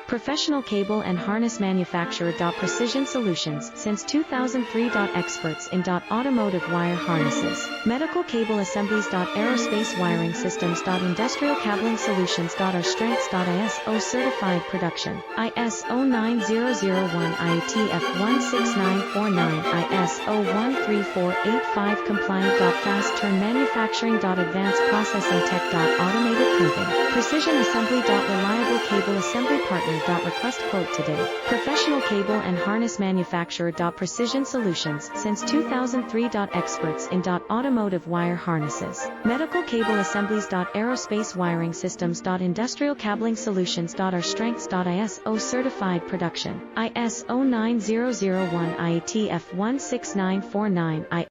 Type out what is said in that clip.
Professional cable and harness manufacturer. Precision Solutions since 2003. Experts in automotive wire harnesses, medical cable assemblies. Aerospace wiring systems. Industrial cabling solutions. Our strengths. ISO certified production. ISO 9001 IATF 16949 ISO 13485 compliant. Fast turn manufacturing. Advanced processing tech. Automated proving. Precision assembly. Reliable cable assembly partner. Request quote today. Professional cable and harness manufacturer. Precision Solutions since 2003. Experts in automotive wire harnesses, medical cable assemblies. Aerospace wiring systems. Industrial cabling solutions. Our strengths. ISO certified production. ISO 9001 IATF 16949